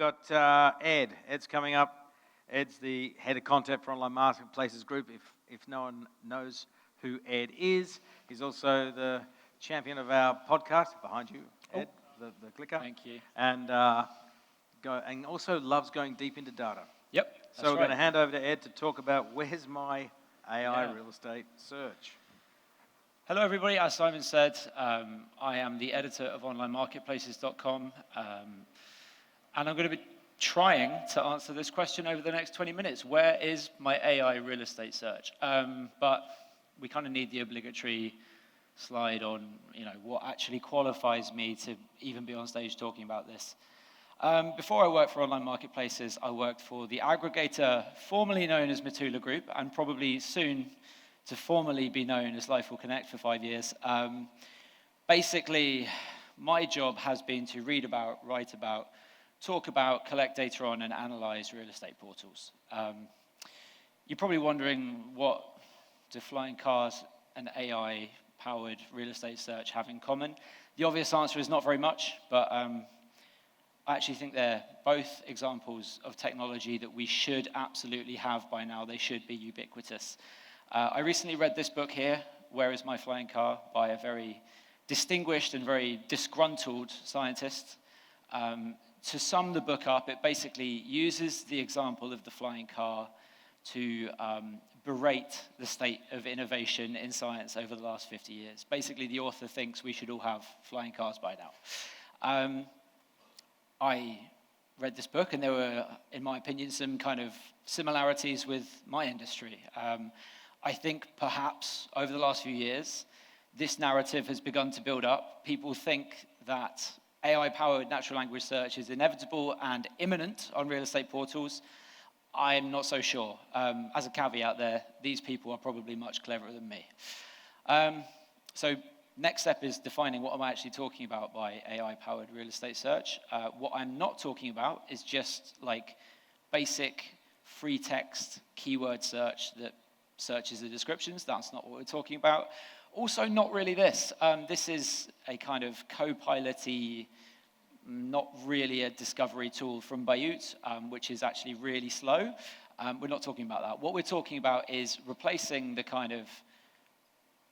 got Ed. Ed's coming up. Ed's the head of content for Online Marketplaces Group. If no one knows who Ed is, he's also the champion of our podcast behind you, Ed, the clicker. Thank you. And also loves going deep into data. Yep. So we're going to hand over to Ed to talk about where's my AI real estate search. Hello, everybody. As Simon said, I am the editor of onlinemarketplaces.com, and I'm going to be trying to answer this question over the next 20 minutes. Where is my AI real estate search? But we kind of need the obligatory slide on, what actually qualifies me to even be on stage talking about this. Before I worked for Online Marketplaces, I worked for the aggregator formerly known as Matula Group, and probably soon to formally be known as Life Will Connect for 5 years. Basically, my job has been to read about, write about, talk about, collect data on, and analyze real estate portals. You're probably wondering, what do flying cars and AI-powered real estate search have in common? The obvious answer is not very much, but I actually think they're both examples of technology that we should absolutely have by now. They should be ubiquitous. I recently read this book here, Where is My Flying Car, by a very distinguished and very disgruntled scientist. To sum the book up, it basically uses the example of the flying car to berate the state of innovation in science over the last 50 years. Basically, the author thinks we should all have flying cars by now. I read this book, and there were, in my opinion, some kind of similarities with my industry. I think perhaps over the last few years, this narrative has begun to build up. People think that AI-powered natural language search is inevitable and imminent on real estate portals. I'm not so sure. As a caveat there, these people are probably much cleverer than me. So next step is defining what I'm actually talking about by AI-powered real estate search. What I'm not talking about is just like basic free text keyword search that searches the descriptions. That's not what we're talking about. Also, not really this. This is a kind of co-pilot-y, not really a discovery tool from Bayut, which is actually really slow. We're not talking about that. What we're talking about is replacing the kind of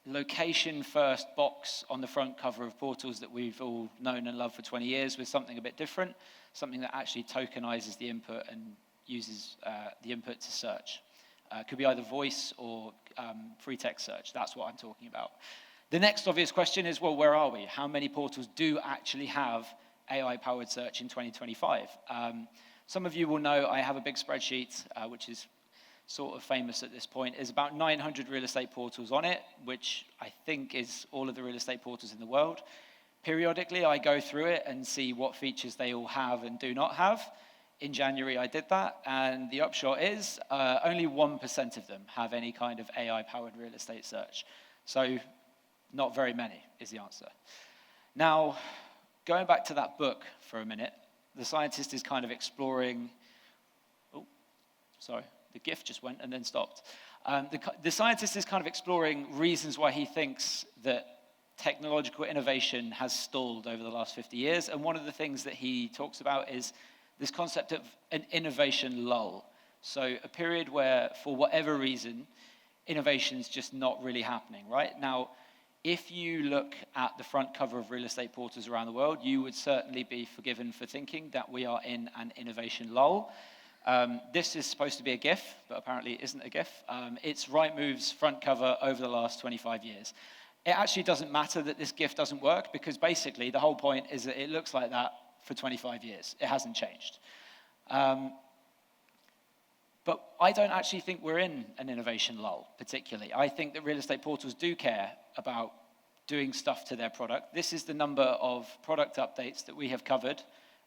location-first box on the front cover of portals that we've all known and loved for 20 years with something a bit different, something that actually tokenizes the input and uses the input to search. Could be either voice or free text search. That's what I'm talking about. The next obvious question is, well, where are we? How many portals do actually have AI-powered search in 2025? Some of you will know I have a big spreadsheet, which is sort of famous at this point. There's about 900 real estate portals on it, which I think is all of the real estate portals in the world. Periodically, I go through it and see what features they all have and do not have. In January, I did that, and the upshot is only 1% of them have any kind of AI-powered real estate search. So not very many is the answer. Now, going back to that book for a minute, the scientist is kind of exploring... Oh, sorry, the GIF just went and then stopped. The scientist is kind of exploring reasons why he thinks that technological innovation has stalled over the last 50 years, and one of the things that he talks about is this concept of an innovation lull. So a period where, for whatever reason, innovation's just not really happening, right? Now, if you look at the front cover of real estate portals around the world, you would certainly be forgiven for thinking that we are in an innovation lull. This is supposed to be a GIF, but apparently it isn't a GIF. It's Rightmove's front cover over the last 25 years. It actually doesn't matter that this GIF doesn't work, because basically the whole point is that it looks like that for 25 years. It hasn't changed. But I don't actually think we're in an innovation lull, particularly. I think that real estate portals do care about doing stuff to their product. This is the number of product updates that we have covered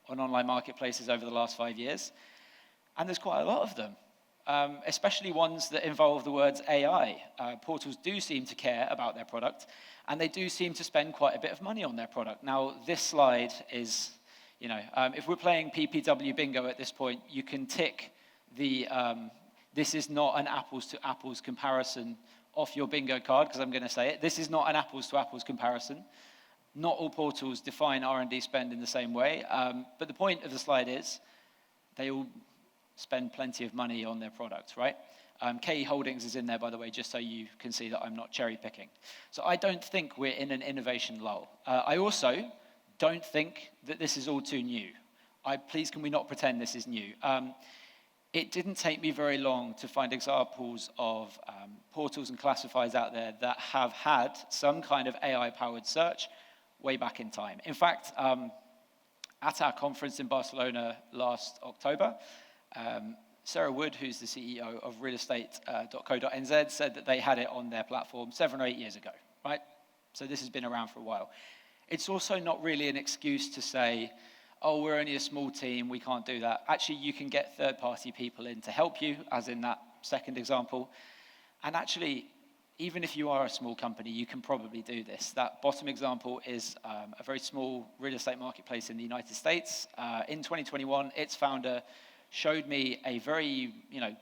on online marketplaces over the last 5 years. And there's quite a lot of them, especially ones that involve the words AI. Portals do seem to care about their product, and they do seem to spend quite a bit of money on their product. Now, this slide is... if we're playing PPW bingo at this point, you can tick the, this is not an apples to apples comparison off your bingo card, because I'm going to say it. This is not an apples to apples comparison. Not all portals define R&D spend in the same way. But the point of the slide is, they all spend plenty of money on their products, right? KE Holdings is in there, by the way, just so you can see that I'm not cherry picking. So I don't think we're in an innovation lull. I also don't think that this is all too new. Please, can we not pretend this is new? It didn't take me very long to find examples of portals and classifieds out there that have had some kind of AI-powered search way back in time. In fact, at our conference in Barcelona last October, Sarah Wood, who's the CEO of realestate.co.nz, said that they had it on their platform 7 or 8 years ago, right? So this has been around for a while. It's also not really an excuse to say, oh, we're only a small team, we can't do that. Actually, you can get third-party people in to help you, as in that second example. And actually, even if you are a small company, you can probably do this. That bottom example is a very small real estate marketplace in the United States. In 2021, its founder showed me a very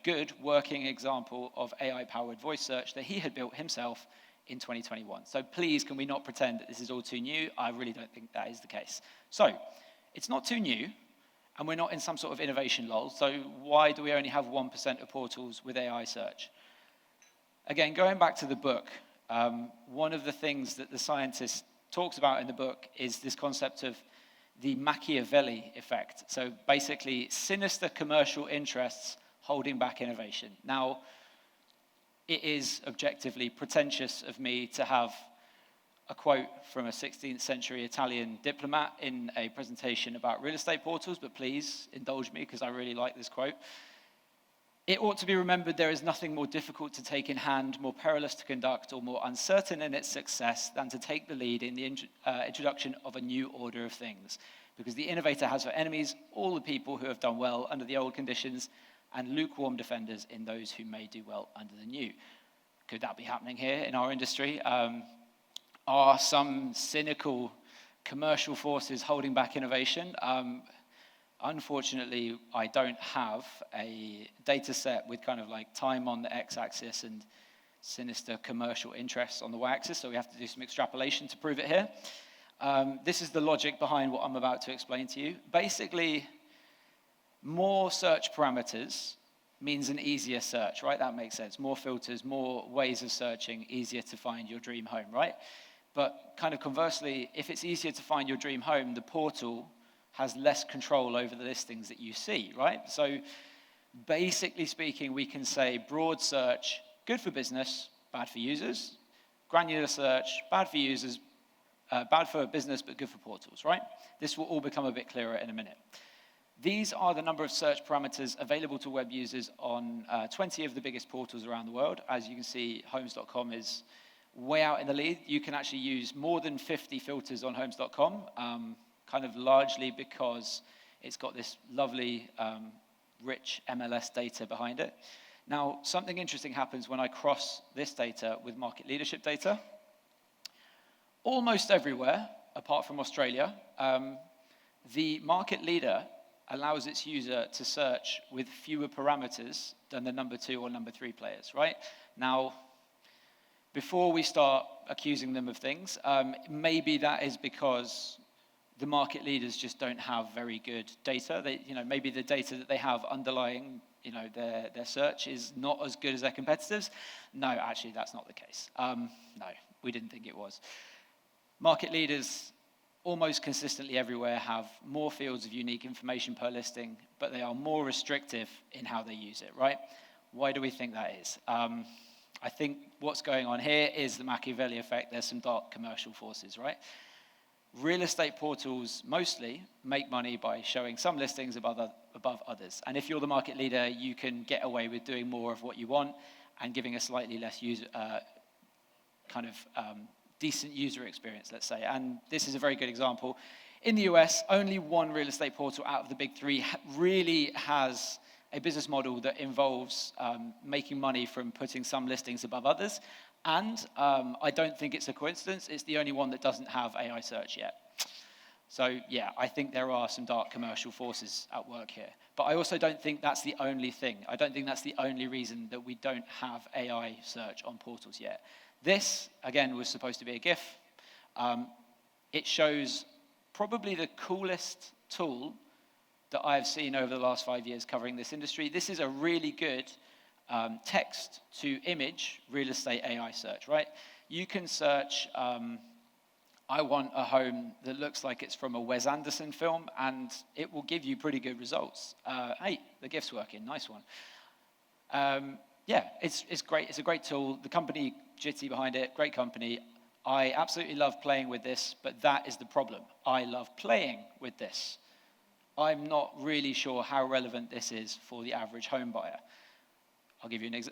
good working example of AI-powered voice search that he had built himself in 2021. So please, can we not pretend that this is all too new? I really don't think that is the case. So it's not too new, and we're not in some sort of innovation lull. So why do we only have 1% of portals with AI search? Again, going back to the book, one of the things that the scientist talks about in the book is this concept of the Machiavelli effect. So basically, sinister commercial interests holding back innovation. Now, it is objectively pretentious of me to have a quote from a 16th century Italian diplomat in a presentation about real estate portals, but please indulge me because I really like this quote. It ought to be remembered there is nothing more difficult to take in hand, more perilous to conduct, or more uncertain in its success than to take the lead in the introduction of a new order of things. Because the innovator has for enemies all the people who have done well under the old conditions and lukewarm defenders in those who may do well under the new. Could that be happening here in our industry? Are some cynical commercial forces holding back innovation? Unfortunately, I don't have a data set with kind of like time on the x-axis and sinister commercial interests on the y-axis, so we have to do some extrapolation to prove it here. This is the logic behind what I'm about to explain to you. Basically, more search parameters means an easier search, right? That makes sense. More filters, more ways of searching, easier to find your dream home, right? But kind of conversely, if it's easier to find your dream home, the portal has less control over the listings that you see, right? So basically speaking, we can say broad search, good for business, bad for users. Granular search, bad for users, bad for business, but good for portals, right? This will all become a bit clearer in a minute. These are the number of search parameters available to web users on 20 of the biggest portals around the world. As you can see, homes.com is way out in the lead. You can actually use more than 50 filters on homes.com, kind of largely because it's got this lovely, rich MLS data behind it. Now, something interesting happens when I cross this data with market leadership data. Almost everywhere, apart from Australia, the market leader allows its user to search with fewer parameters than the number 2 or number 3 players, right? Now, before we start accusing them of things, maybe that is because the market leaders just don't have very good data. Maybe the data that they have underlying, their search is not as good as their competitors. No, actually, that's not the case. No, we didn't think it was. Market leaders almost consistently everywhere have more fields of unique information per listing, but they are more restrictive in how they use it, right? Why do we think that is? I think what's going on here is the Machiavelli effect. There's some dark commercial forces, right? Real estate portals mostly make money by showing some listings above others. And if you're the market leader, you can get away with doing more of what you want and giving a slightly less decent user experience, let's say. And this is a very good example. In the US, only one real estate portal out of the big 3 really has a business model that involves making money from putting some listings above others. And I don't think it's a coincidence. It's the only one that doesn't have AI search yet. So yeah, I think there are some dark commercial forces at work here. But I also don't think that's the only thing. I don't think that's the only reason that we don't have AI search on portals yet. This, again, was supposed to be a GIF. It shows probably the coolest tool that I've seen over the last 5 years covering this industry. This is a really good text to image real estate AI search, right? You can search, I want a home that looks like it's from a Wes Anderson film, and it will give you pretty good results. Hey, the GIF's working, nice one. Yeah, it's great. It's a great tool. The company, Jitsi behind it, great company. I absolutely love playing with this, but that is the problem. I love playing with this. I'm not really sure how relevant this is for the average home buyer. I'll give you an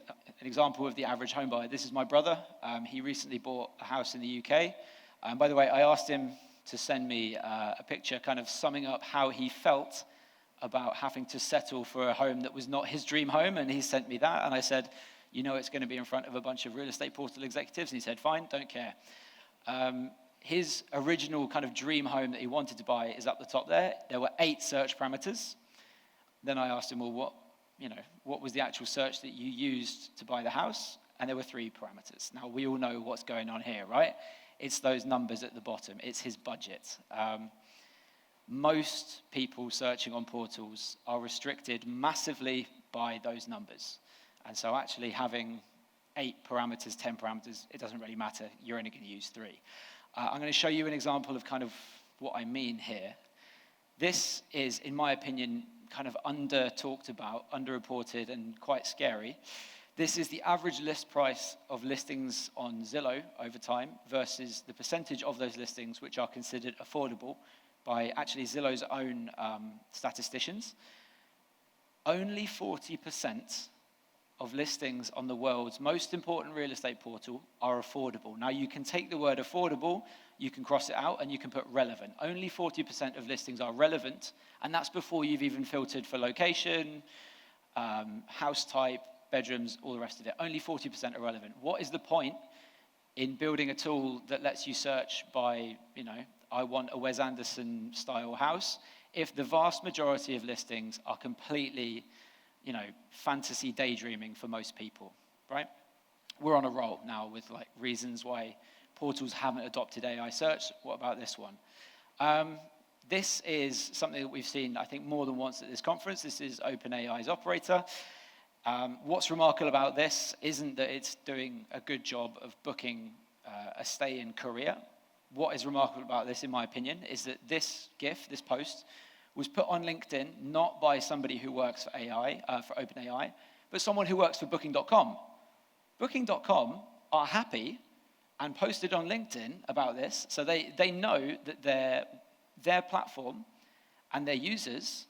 example of the average home buyer. This is my brother. He recently bought a house in the UK. By the way, I asked him to send me a picture kind of summing up how he felt about having to settle for a home that was not his dream home, and he sent me that, and I said, you know it's going to be in front of a bunch of real estate portal executives, and he said, fine, don't care. His original kind of dream home that he wanted to buy is up the top there. There were 8 search parameters. Then I asked him, well, what was the actual search that you used to buy the house? And there were 3 parameters. Now, we all know what's going on here, right? It's those numbers at the bottom. It's his budget. Most people searching on portals are restricted massively by those numbers. And so actually having 8 parameters, 10 parameters, it doesn't really matter. You're only going to use 3. I'm going to show you an example of kind of what I mean here. This is, in my opinion, kind of under-talked about, under-reported, and quite scary. This is the average list price of listings on Zillow over time versus the percentage of those listings which are considered affordable by actually Zillow's own statisticians. Only 40% of listings on the world's most important real estate portal are affordable. Now, you can take the word affordable, you can cross it out, and you can put relevant. Only 40% of listings are relevant, and that's before you've even filtered for location, house type, bedrooms, all the rest of it. Only 40% are relevant. What is the point in building a tool that lets you search by, I want a Wes Anderson style house, if the vast majority of listings are completely, fantasy daydreaming for most people, right? We're on a roll now with reasons why portals haven't adopted AI search. What about this one? This is something that we've seen, I think, more than once at this conference. This is OpenAI's Operator. What's remarkable about this isn't that it's doing a good job of booking a stay in Korea. What is remarkable about this, in my opinion, is that this GIF, this post, was put on LinkedIn not by somebody who works for AI, for OpenAI, but someone who works for Booking.com. Booking.com are happy and posted on LinkedIn about this, so they know that their platform and their users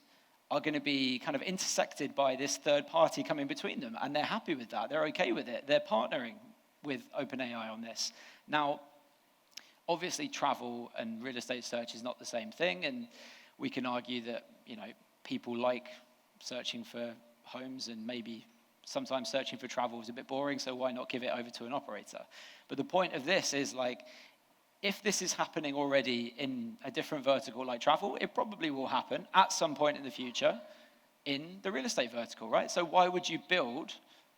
are going to be kind of intersected by this third party coming between them, and they're happy with that. They're okay with it. They're partnering with OpenAI on this. Now, obviously, travel and real estate search is not the same thing, and we can argue that people like searching for homes, and maybe sometimes searching for travel is a bit boring, so why not give it over to an operator? But the point of this is if this is happening already in a different vertical like travel, it probably will happen at some point in the future in the real estate vertical, right? So why would you build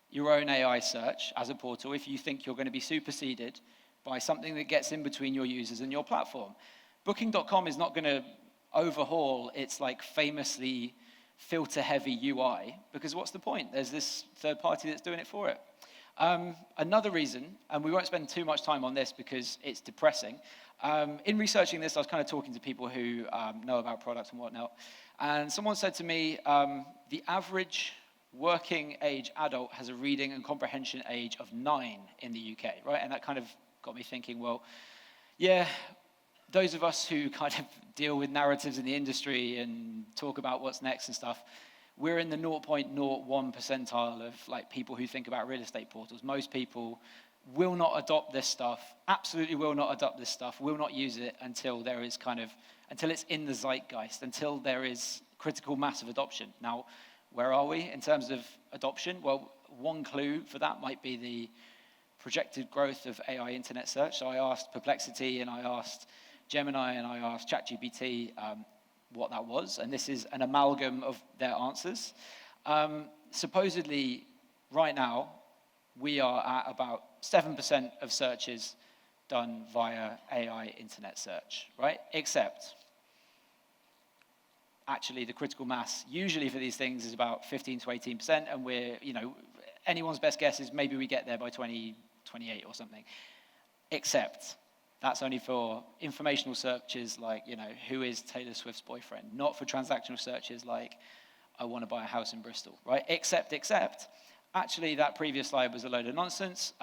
your own AI search as a portal if you think you're going to be superseded by something that gets in between your users and your platform? Booking.com is not going to overhaul its famously filter-heavy UI, because what's the point? There's this third party that's doing it for it. Another reason, and we won't spend too much time on this because it's depressing, in researching this, I was kind of talking to people who know about products and whatnot, and someone said to me, the average working age adult has a reading and comprehension age of 9 in the UK, right? And that kind of got me thinking, well, yeah, those of us who kind of deal with narratives in the industry and talk about what's next and stuff, we're in the 0.01 percentile of people who think about real estate portals. Most people will not adopt this stuff, absolutely will not adopt this stuff, will not use it until there is until it's in the zeitgeist, until there is critical mass of adoption. Now, where are we in terms of adoption? Well, one clue for that might be the projected growth of AI internet search. So I asked Perplexity, and I asked Gemini, and I asked ChatGPT what that was, and this is an amalgam of their answers. Supposedly, right now, we are at about 7% of searches done via AI internet search, right? Except actually the critical mass usually for these things is about 15 to 18%, and we're, anyone's best guess is maybe we get there by 2028 or something. Except that's only for informational searches like, who is Taylor Swift's boyfriend, not for transactional searches like, I want to buy a house in Bristol, right? Except, actually that previous slide was a load of nonsense.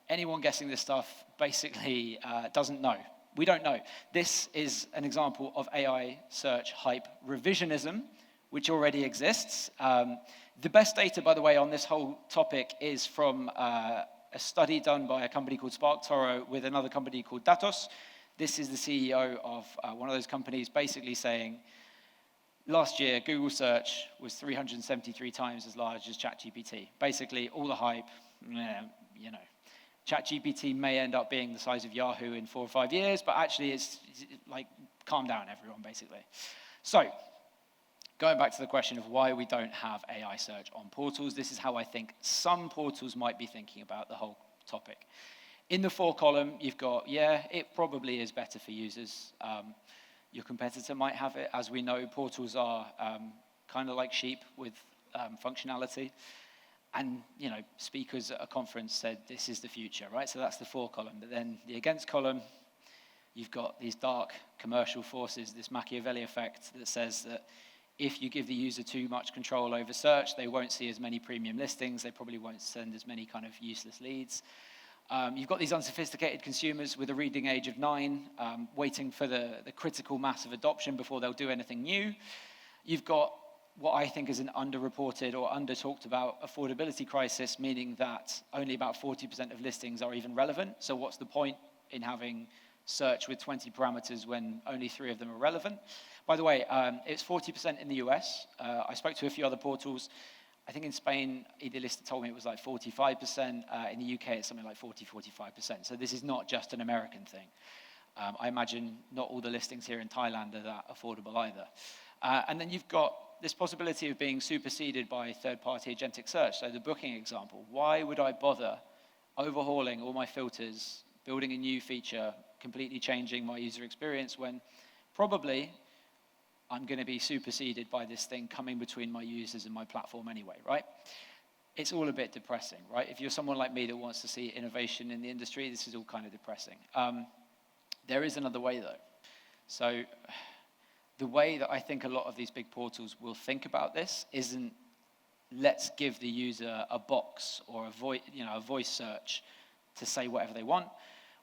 Anyone guessing this stuff basically doesn't know. We don't know. This is an example of AI search hype revisionism, which already exists. The best data, by the way, on this whole topic is from a study done by a company called SparkToro with another company called Datos. This is the CEO of one of those companies basically saying, last year, Google search was 373 times as large as ChatGPT. Basically, all the hype, ChatGPT may end up being the size of Yahoo in 4 or 5 years, but actually it's like, calm down, everyone, basically. So, going back to the question of why we don't have AI search on portals, this is how I think some portals might be thinking about the whole topic. In the 4 column, you've got, it probably is better for users. Your competitor might have it. As we know, portals are kind of like sheep with functionality. And, speakers at a conference said, this is the future, right? So that's the 4 column. But then the against column, you've got these dark commercial forces, this Machiavellian effect that says that if you give the user too much control over search, they won't see as many premium listings. They probably won't send as many kind of useless leads. You've got these unsophisticated consumers with a reading age of 9, waiting for the critical mass of adoption before they'll do anything new. You've got what I think is an underreported or under-talked about affordability crisis, meaning that only about 40% of listings are even relevant. So what's the point in having search with 20 parameters when only 3 of them are relevant? By the way, it's 40% in the US. I spoke to a few other portals. I think in Spain, Idealista told me it was like 45%. In the UK, it's something like 45%. So this is not just an American thing. I imagine not all the listings here in Thailand are that affordable either. And then you've got this possibility of being superseded by third-party agentic search. So the booking example, why would I bother overhauling all my filters, building a new feature, completely changing my user experience when probably I'm going to be superseded by this thing coming between my users and my platform anyway, right? It's all a bit depressing, right? If you're someone like me that wants to see innovation in the industry, this is all kind of depressing. There is another way, though. So the way that I think a lot of these big portals will think about this isn't let's give the user a box or a voice search to say whatever they want.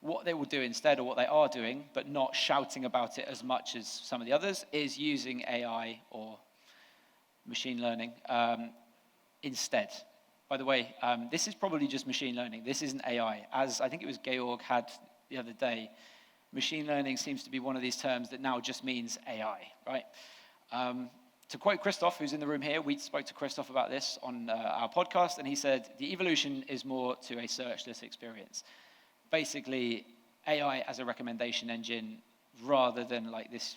What they will do instead, or what they are doing, but not shouting about it as much as some of the others, is using AI or machine learning instead. By the way, this is probably just machine learning. This isn't AI. As I think it was Georg had the other day, machine learning seems to be one of these terms that now just means AI, right? To quote Christoph, who's in the room here, we spoke to Christoph about this on our podcast, and he said, the evolution is more to a searchless experience. Basically, AI as a recommendation engine rather than like this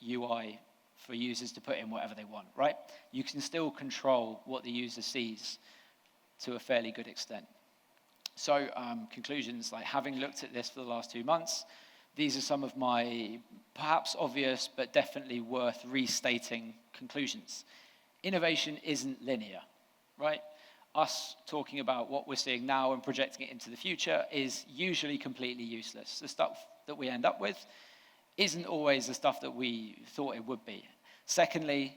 UI for users to put in whatever they want, right? You can still control what the user sees to a fairly good extent. So conclusions, like having looked at this for the last 2 months, these are some of my perhaps obvious but definitely worth restating conclusions. Innovation isn't linear, right? Us talking about what we're seeing now and projecting it into the future is usually completely useless. The stuff that we end up with isn't always the stuff that we thought it would be. Secondly,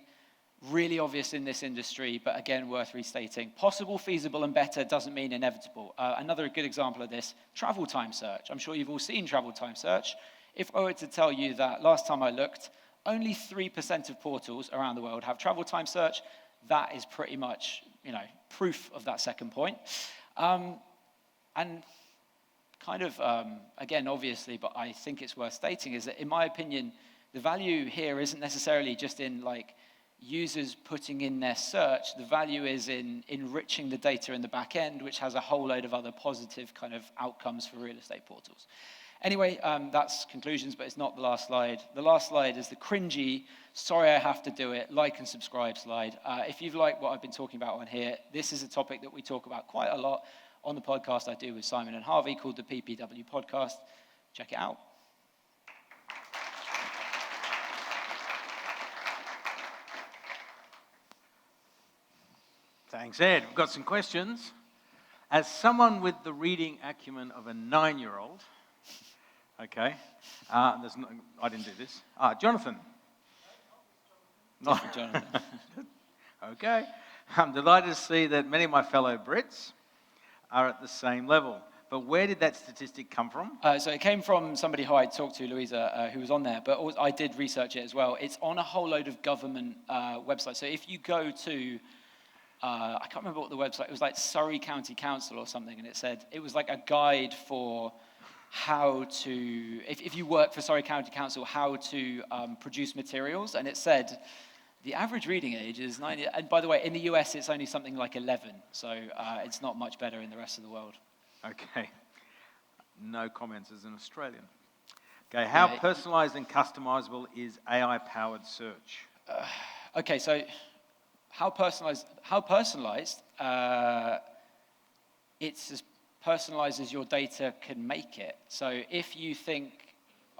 really obvious in this industry, but again, worth restating. Possible, feasible, and better doesn't mean inevitable. Another good example of this, travel time search. I'm sure you've all seen travel time search. If I were to tell you that last time I looked, only 3% of portals around the world have travel time search, that is pretty much, proof of that second point. And kind of, again, obviously, but I think it's worth stating, is that in my opinion, the value here isn't necessarily just in like users putting in their search. The value is in enriching the data in the back end, which has a whole load of other positive kind of outcomes for real estate portals. Anyway, that's conclusions, but it's not the last slide. The last slide is the cringy, sorry I have to do it, like and subscribe slide. If you've liked what I've been talking about on here, this is a topic that we talk about quite a lot on the podcast I do with Simon and Harvey called the PPW Podcast. Check it out. Thanks, Ed. We've got some questions. As someone with the reading acumen of a 9-year-old, okay, I didn't do this. Jonathan. Different Jonathan. Okay. I'm delighted to see that many of my fellow Brits are at the same level. But where did that statistic come from? So it came from somebody who I talked to, Louisa, who was on there, but also, I did research it as well. It's on a whole load of government websites. So if you go to, I can't remember what the website, it was like Surrey County Council or something, and it was like a guide for how to, if you work for Surrey County Council, how to produce materials, and it said, the average reading age is 90, and by the way, in the US, it's only something like 11, so it's not much better in the rest of the world. Okay. No comments as an Australian. Okay, how personalised and customisable is AI-powered search? Okay, so how personalised? It's as personalised as your data can make it. So if you think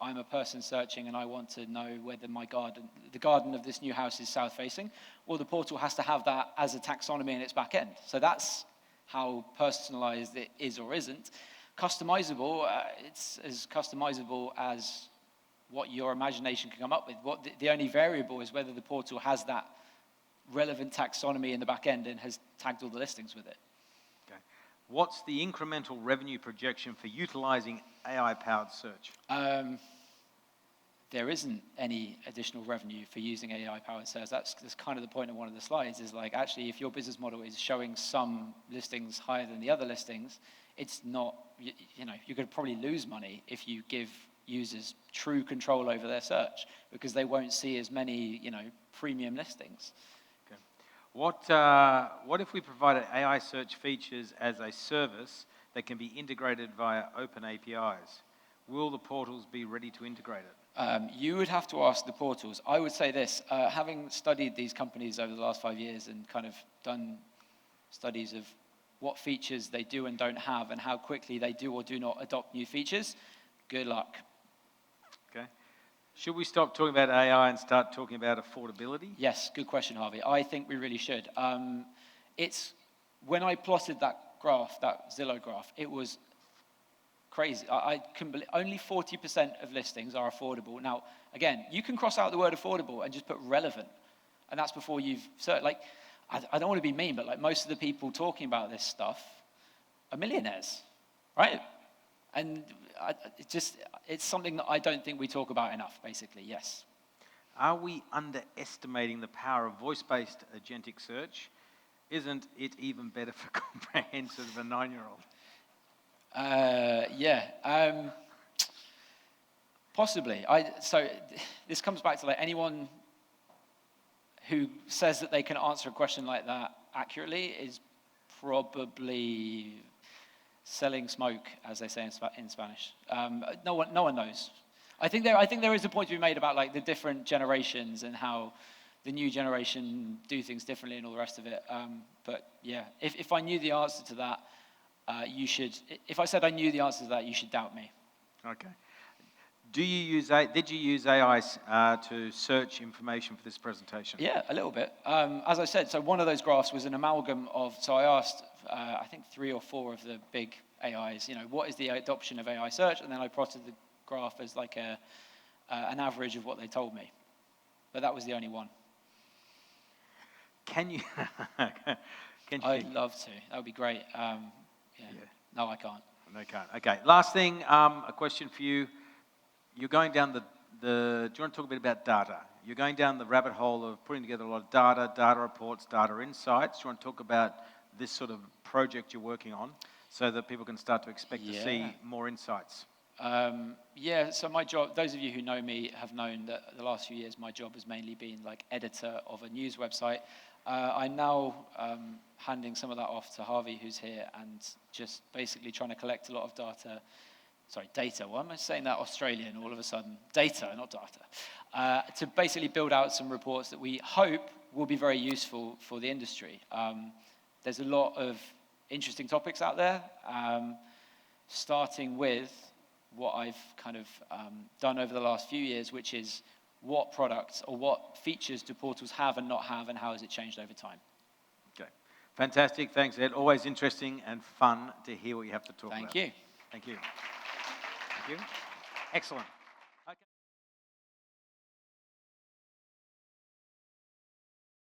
I'm a person searching and I want to know whether the garden of this new house is south-facing, well, the portal has to have that as a taxonomy in its back end. So that's how personalized it is or isn't. Customizable, it's as customizable as what your imagination can come up with. The only variable is whether the portal has that relevant taxonomy in the back end and has tagged all the listings with it. Okay. What's the incremental revenue projection for utilizing AI-powered search? There isn't any additional revenue for using AI-powered search. That's kind of the point of one of the slides, is like, actually, if your business model is showing some listings higher than the other listings, it's not, you're going to probably lose money if you give users true control over their search, because they won't see as many, premium listings. Okay. What if we provided AI search features as a service that can be integrated via open APIs? Will the portals be ready to integrate it? You would have to ask the portals. I would say this, having studied these companies over the last 5 years and kind of done studies of what features they do and don't have and how quickly they do or do not adopt new features, good luck. Okay. Should we stop talking about AI and start talking about affordability? Yes, good question, Harvey. I think we really should. When I plotted that graph, that Zillow graph, it was crazy. I couldn't believe only 40% of listings are affordable. Now, again, you can cross out the word affordable and just put relevant, and that's before you've searched. Like, I don't want to be mean, but like most of the people talking about this stuff are millionaires, right? And it's something that I don't think we talk about enough. Basically, yes. Are we underestimating the power of voice-based agentic search? Isn't it even better for comprehensive of a 9-year-old? Possibly. So this comes back to like anyone who says that they can answer a question like that accurately is probably selling smoke, as they say in Spanish. No one knows. I think there is a point to be made about like the different generations and how the new generation do things differently and all the rest of it. But yeah, if I knew the answer to that, if I said I knew the answer to that, you should doubt me. Okay. Did you use AI to search information for this presentation? Yeah, a little bit. As I said, so one of those graphs was an amalgam of, so I asked, I think 3 or 4 of the big AIs, what is the adoption of AI search? And then I plotted the graph as like an average of what they told me. But that was the only one. Can you? I'd love to. That would be great. No, I can't. No, can't. Okay. Last thing, a question for you. You're going down do you want to talk a bit about data? You're going down the rabbit hole of putting together a lot of data reports, data insights. Do you want to talk about this sort of project you're working on so that people can start to expect to see more insights? So my job, those of you who know me have known that the last few years my job has mainly been like editor of a news website. I'm now handing some of that off to Harvey, who's here, and just basically trying to collect a lot of data. Why am I saying that Australian all of a sudden? Data, not data. To basically build out some reports that we hope will be very useful for the industry. There's a lot of interesting topics out there, starting with what I've kind of done over the last few years, which is what products or what features do portals have and not have, and how has it changed over time? Okay. Fantastic. Thanks, Ed. Always interesting and fun to hear what you have to talk about. Thank you. Thank you. Thank you. Excellent.